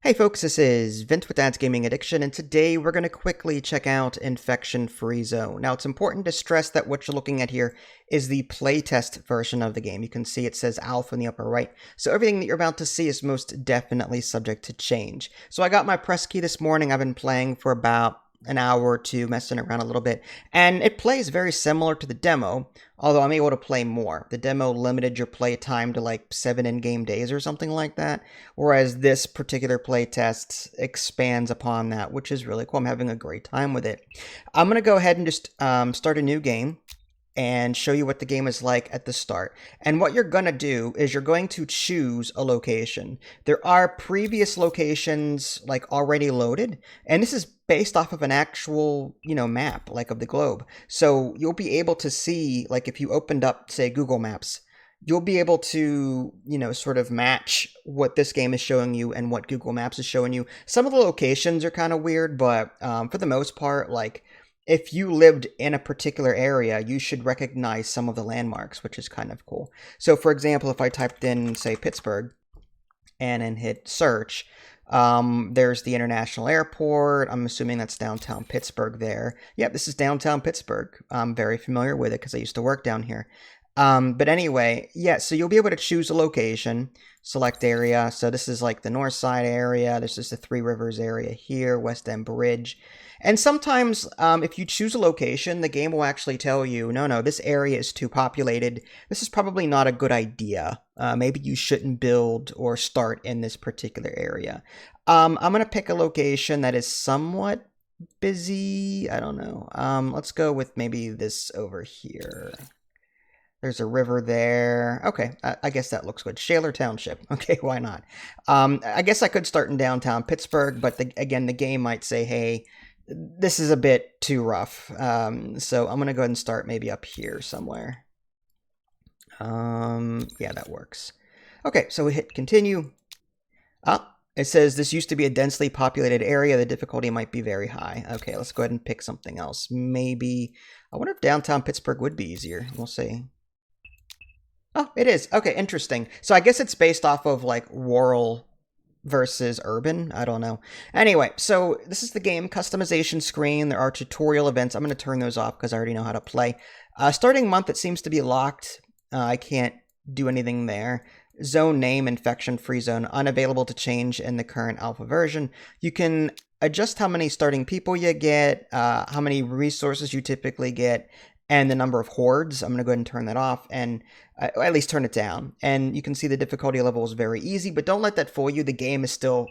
Hey folks, this is Vint with Dad's Gaming Addiction, and today we're going to quickly check out Infection-Free Zone. Now, it's important to stress that what you're looking at here is the playtest version of the game. You can see it says alpha in the upper right, so everything that you're about to see is most definitely subject to change. So I got my press key this morning. I've been playing for about an hour or two, messing around a little bit, and it plays very similar to the demo, although I'm able to play more. The demo limited your play time to like 7 in-game days or something like that, whereas this particular playtest expands upon that, which is really cool. I'm having a great time with it. I'm going to go ahead and just start a new game and show you what the game is like at the start. And what you're going to do is you're going to choose a location. There are previous locations like already loaded, and this is based off of an actual, map like of the globe. So you'll be able to see, like if you opened up, say, Google Maps, you'll be able to, sort of match what this game is showing you and what Google Maps is showing you. Some of the locations are kind of weird, but for the most part, like, if you lived in a particular area, you should recognize some of the landmarks, which is kind of cool. So, for example, if I typed in, say, Pittsburgh and then hit search, there's the international airport. I'm assuming that's downtown Pittsburgh there. Yep, this is downtown Pittsburgh. I'm very familiar with it because I used to work down here. But anyway, yeah, so you'll be able to choose a location, select area. So this is like the north side area. This is the Three Rivers area here, West End Bridge. And sometimes if you choose a location, the game will actually tell you, no, this area is too populated. This is probably not a good idea. Maybe you shouldn't build or start in this particular area. I'm going to pick a location that is somewhat busy. I don't know. Let's go with maybe this over here. There's a river there. Okay, I guess that looks good. Shaler Township. Okay, why not? I guess I could start in downtown Pittsburgh, but again, the game might say, hey, this is a bit too rough. So I'm going to go ahead and start maybe up here somewhere. Yeah, that works. Okay, so we hit continue. It says this used to be a densely populated area. The difficulty might be very high. Okay, let's go ahead and pick something else. Maybe, I wonder if downtown Pittsburgh would be easier. We'll see. Oh, it is. Okay, interesting. So I guess it's based off of like rural versus urban. I don't know. Anyway, so this is the game customization screen. There are tutorial events. I'm going to turn those off because I already know how to play. Starting month, it seems to be locked. I can't do anything there. Zone name, infection-free zone, unavailable to change in the current alpha version. You can adjust how many starting people you get, how many resources you typically get, and the number of hordes. I'm going to go ahead and turn that off, and at least turn it down. And you can see the difficulty level is very easy, but don't let that fool you. The game is still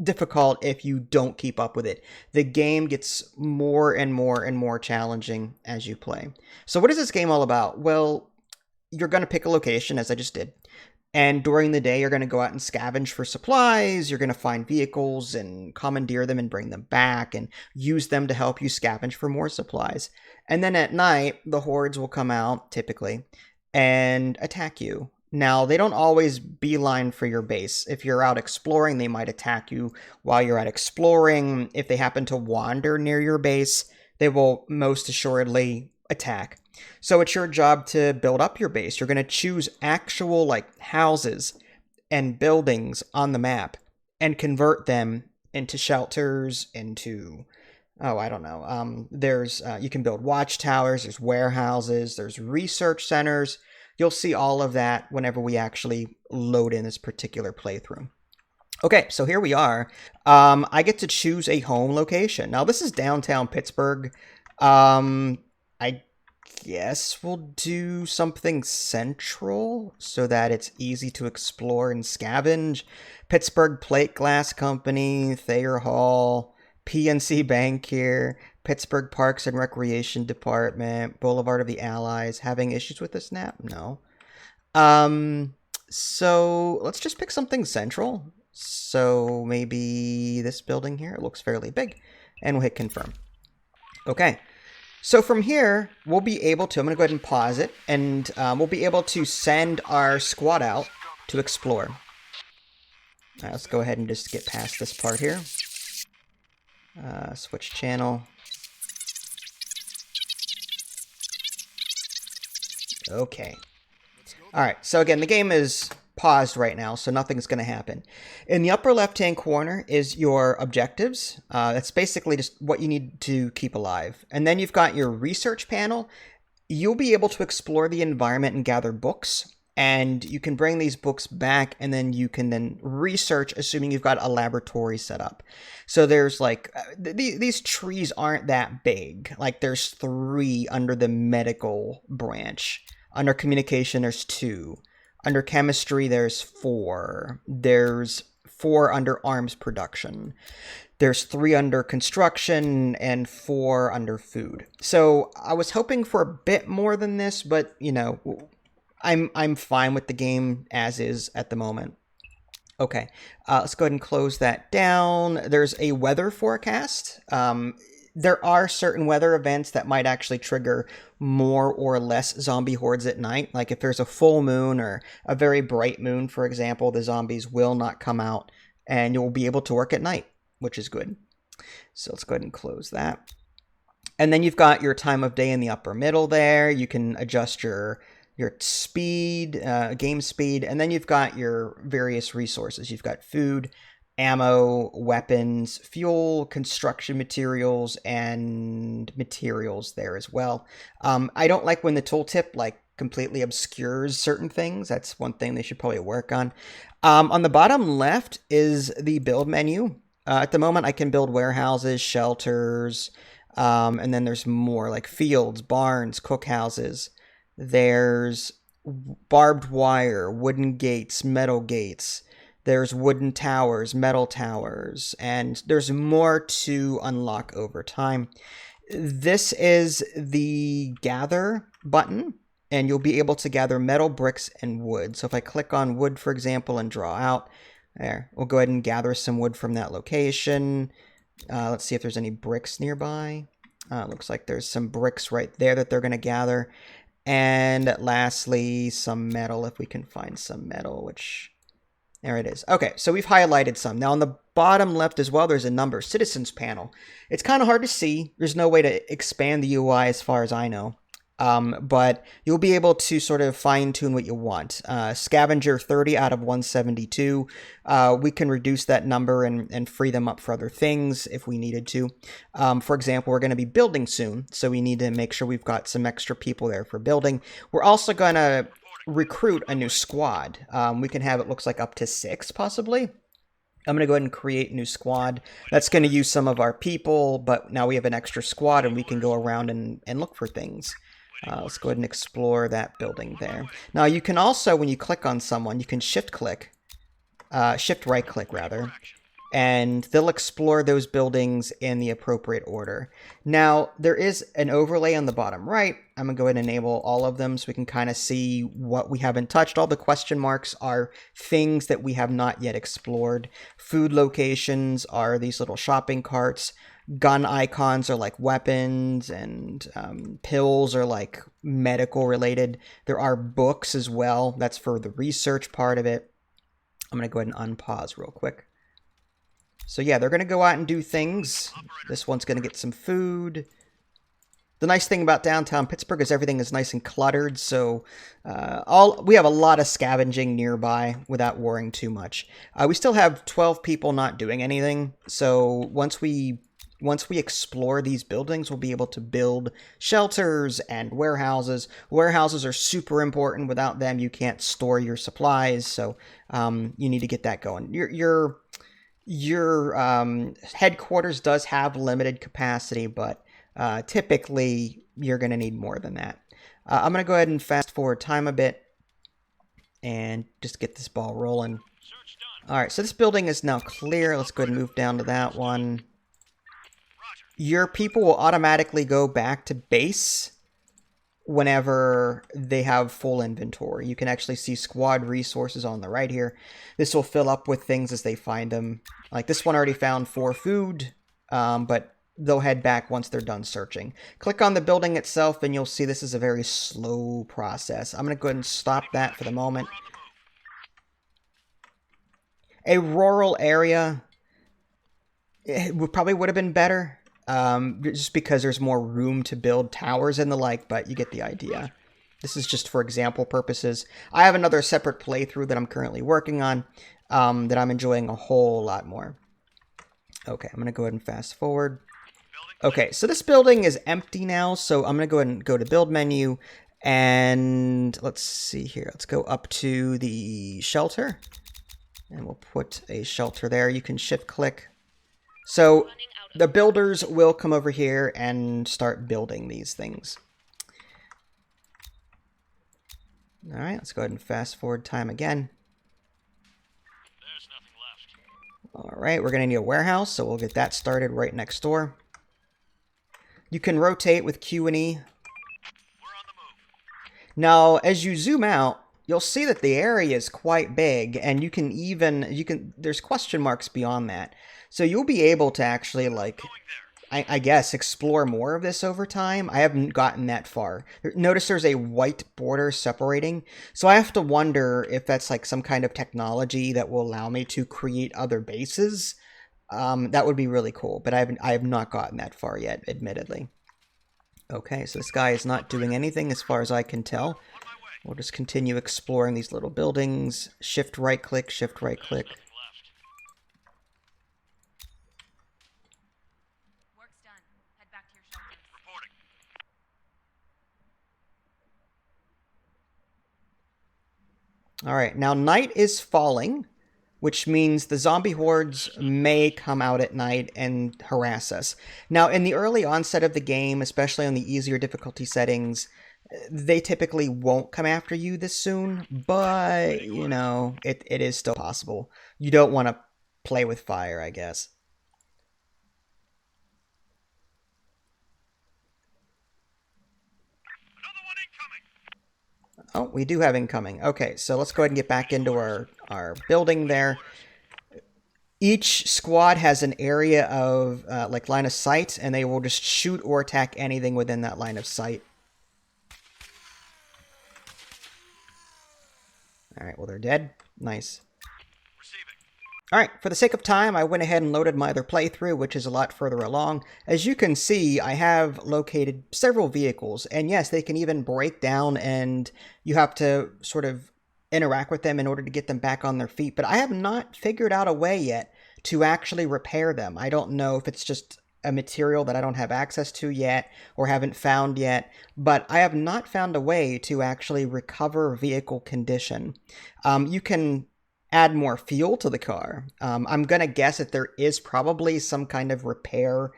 difficult if you don't keep up with it. The game gets more and more and more challenging as you play. So what is this game all about? Well, you're going to pick a location, as I just did. And during the day, you're going to go out and scavenge for supplies. You're going to find vehicles and commandeer them and bring them back and use them to help you scavenge for more supplies. And then at night, the hordes will come out, typically, and attack you. Now, they don't always beeline for your base. If you're out exploring, they might attack you while you're out exploring. If they happen to wander near your base, they will most assuredly attack. So it's your job to build up your base. You're going to choose actual like houses and buildings on the map and convert them into shelters, into, oh, I don't know. There's you can build watchtowers, there's warehouses, there's research centers. You'll see all of that whenever we actually load in this particular playthrough. Okay, so here we are. I get to choose a home location. Now, this is downtown Pittsburgh. I guess we'll do something central so that it's easy to explore and scavenge. Pittsburgh Plate Glass Company, Thayer Hall, PNC Bank here, Pittsburgh Parks and Recreation Department, Boulevard of the Allies. Having issues with this map? No. So let's just pick something central. So maybe this building here. It looks fairly big. And we'll hit confirm. Okay. So from here, we'll be able to, I'm going to go ahead and pause it, and we'll be able to send our squad out to explore. All right, let's go ahead and just get past this part here. Switch channel. Okay. All right, so again, the game is paused right now, so nothing's going to happen. In the upper left-hand corner is your objectives. That's basically just what you need to keep alive. And then you've got your research panel. You'll be able to explore the environment and gather books. And you can bring these books back, and then you can then research, assuming you've got a laboratory set up. So there's like, these trees aren't that big. Like there's 3 under the medical branch. Under communication, there's 2. Under chemistry, there's 4. There's 4 under arms production. There's 3 under construction and 4 under food. So I was hoping for a bit more than this, but you know, I'm fine with the game as is at the moment. Okay, let's go ahead and close that down. There's a weather forecast. There are certain weather events that might actually trigger more or less zombie hordes at night. Like if there's a full moon or a very bright moon, for example, the zombies will not come out and you'll be able to work at night, which is good. So let's go ahead and close that. And then you've got your time of day in the upper middle there. You can adjust your speed, game speed, and then you've got your various resources. You've got food, ammo, weapons, fuel, construction materials, and materials there as well. I don't like when the tooltip like completely obscures certain things. That's one thing they should probably work on. On the bottom left is the build menu. At the moment, I can build warehouses, shelters, and then there's more like fields, barns, cookhouses. There's barbed wire, wooden gates, metal gates. There's wooden towers, metal towers, and there's more to unlock over time. This is the gather button, and you'll be able to gather metal, bricks, and wood. So if I click on wood, for example, and draw out, there, we'll go ahead and gather some wood from that location. Let's see if there's any bricks nearby. Looks like there's some bricks right there that they're going to gather. And lastly, some metal, if we can find some metal, which, there it is. Okay, so we've highlighted some. Now on the bottom left as well, there's a number, citizens panel. It's kind of hard to see. There's no way to expand the UI as far as I know. But you'll be able to sort of fine tune what you want. Scavenger 30 out of 172. We can reduce that number and free them up for other things if we needed to. For example, we're going to be building soon, so we need to make sure we've got some extra people there for building. We're also going to recruit a new squad. We can have, it looks like, up to 6 possibly. I'm going to go ahead and create a new squad. That's going to use some of our people, but now we have an extra squad and we can go around and look for things. Let's go ahead and explore that building there. Now you can also, when you click on someone, you can shift right click rather, and they'll explore those buildings in the appropriate order. Now there is an overlay on the bottom right. I'm gonna go ahead and enable all of them so we can kind of see what we haven't touched. All the question marks are things that we have not yet explored. Food locations are these little shopping carts. Gun icons are like weapons, and pills are like medical related. There are books as well. That's for the research part of it. I'm going to go ahead and unpause real quick. So yeah, they're going to go out and do things. This one's going to get some food. The nice thing about downtown Pittsburgh is everything is nice and cluttered, so we have a lot of scavenging nearby without worrying too much. We still have 12 people not doing anything, so once we explore these buildings, we'll be able to build shelters and warehouses. Warehouses are super important. Without them, you can't store your supplies, so you need to get that going. Your headquarters does have limited capacity, but typically you're going to need more than that. I'm going to go ahead and fast forward time a bit and just get this ball rolling. All right, so this building is now clear. Let's go ahead and move down to that one. Your people will automatically go back to base whenever they have full inventory. You can actually see squad resources on the right here. This will fill up with things as they find them. Like this one already found 4 food, but they'll head back once they're done searching. Click on the building itself and you'll see this is a very slow process. I'm going to go ahead and stop that for the moment. A rural area, it probably would have been better. Just because there's more room to build towers and the like, but you get the idea. This is just for example purposes. I have another separate playthrough that I'm currently working on that I'm enjoying a whole lot more. Okay, I'm going to go ahead and fast forward. Okay, so this building is empty now, so I'm going to go ahead and go to build menu, and let's see here. Let's go up to the shelter, and we'll put a shelter there. You can shift click. So the builders will come over here and start building these things. All right, let's go ahead and fast forward time again. There's nothing left. All right, we're going to need a warehouse, so we'll get that started right next door. You can rotate with Q and E. We're on the move. Now, as you zoom out, you'll see that the area is quite big, and there's question marks beyond that. So you'll be able to actually, like, I guess, explore more of this over time. I haven't gotten that far. Notice there's a white border separating, so I have to wonder if that's like some kind of technology that will allow me to create other bases. That would be really cool, but I have not gotten that far yet, admittedly. Okay, so this guy is not doing anything as far as I can tell. We'll just continue exploring these little buildings. Shift right click, shift right click. Work's done. Head back to your shelters. Reporting. Alright, now night is falling, which means the zombie hordes may come out at night and harass us. Now, in the early onset of the game, especially on the easier difficulty settings, they typically won't come after you this soon, but, you know, it is still possible. You don't want to play with fire, I guess. Another one incoming. Oh, we do have incoming. Okay, so let's go ahead and get back into our building there. Each squad has an area of, like, line of sight, and they will just shoot or attack anything within that line of sight. Alright, well, they're dead. Nice. Receiving. Alright, for the sake of time, I went ahead and loaded my other playthrough, which is a lot further along. As you can see, I have located several vehicles, and yes, they can even break down, and you have to sort of interact with them in order to get them back on their feet, but I have not figured out a way yet to actually repair them. I don't know if it's just a material that I don't have access to yet or haven't found yet, but I have not found a way to actually recover vehicle condition. You can add more fuel to the car. I'm gonna guess that there is probably some kind of repair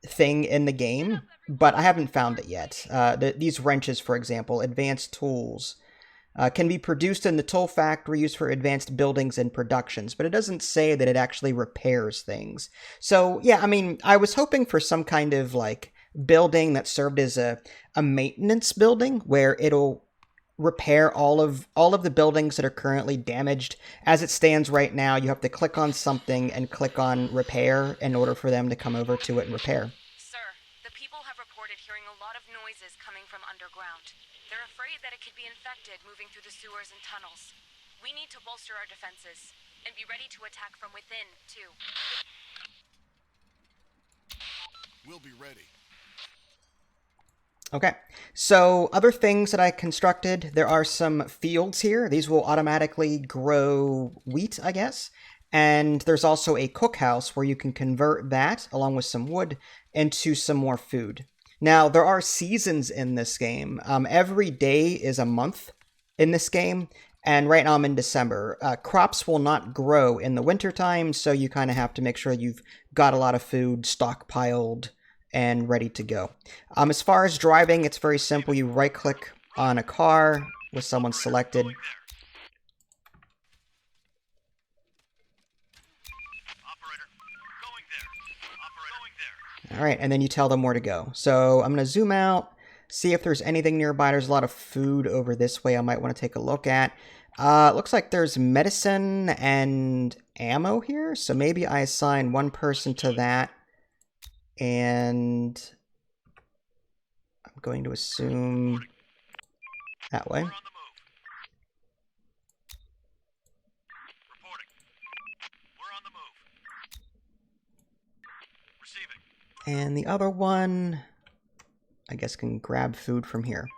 thing in the game, but I haven't found it yet. These wrenches, for example, advanced tools, can be produced in the tool factory used for advanced buildings and productions, but it doesn't say that it actually repairs things. So, yeah, I mean, I was hoping for some kind of, like, building that served as a maintenance building where it'll repair all of the buildings that are currently damaged. As it stands right now, you have to click on something and click on repair in order for them to come over to it and repair. Sir, the people have reported hearing a lot of noises coming from underground. They're afraid that it could be infected moving through the sewers and tunnels. We need to bolster our defenses and be ready to attack from within, too. We'll be ready. Okay, so other things that I constructed, there are some fields here. These will automatically grow wheat, I guess. And there's also a cookhouse where you can convert that, along with some wood, into some more food. Now, there are seasons in this game. Every day is a month in this game, and right now I'm in December. Crops will not grow in the wintertime, so you kind of have to make sure you've got a lot of food stockpiled and ready to go. As far as driving, it's very simple. You right-click on a car with someone selected. All right, and then you tell them where to go. So I'm going to zoom out, see if there's anything nearby. There's a lot of food over this way I might want to take a look at. Looks like there's medicine and ammo here, so maybe I assign one person to that. And I'm going to assume that way. And the other one, I guess, can grab food from here.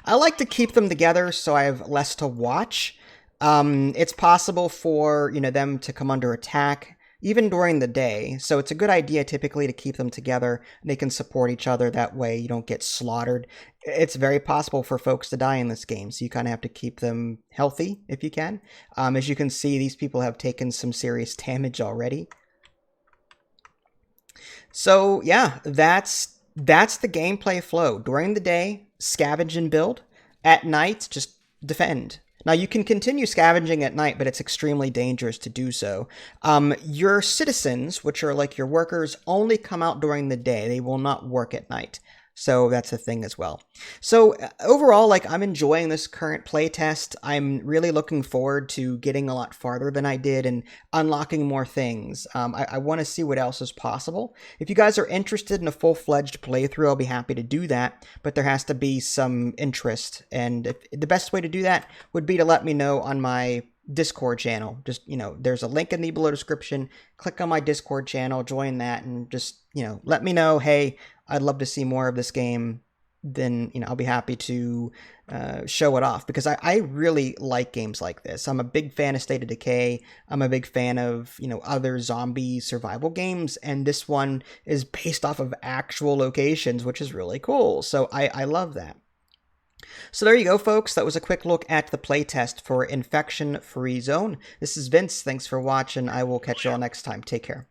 I like to keep them together so I have less to watch. It's possible for, them to come under attack even during the day. So it's a good idea typically to keep them together. They can support each other. That way you don't get slaughtered. It's very possible for folks to die in this game. So you kind of have to keep them healthy if you can. As you can see, these people have taken some serious damage already. So yeah, that's the gameplay flow. During the day, scavenge and build. At night, just defend. Now, you can continue scavenging at night, but it's extremely dangerous to do so. Your citizens, which are like your workers, only come out during the day. They will not work at night. So that's a thing as well. So overall, I'm enjoying this current playtest. I'm really looking forward to getting a lot farther than I did and unlocking more things. I want to see what else is possible. If you guys are interested in a full-fledged playthrough, I'll be happy to do that, but there has to be some interest. And the best way to do that would be to let me know on my Discord channel. Just, there's a link in the below description. Click on my Discord channel, join that, and just, let me know, hey, I'd love to see more of this game. Then, I'll be happy to show it off, because I really like games like this. I'm a big fan of State of Decay. I'm a big fan of, other zombie survival games, and this one is based off of actual locations, which is really cool. So I love that. So there you go, folks. That was a quick look at the playtest for Infection Free Zone. This is Vince. Thanks for watching. I will catch you all next time. Take care.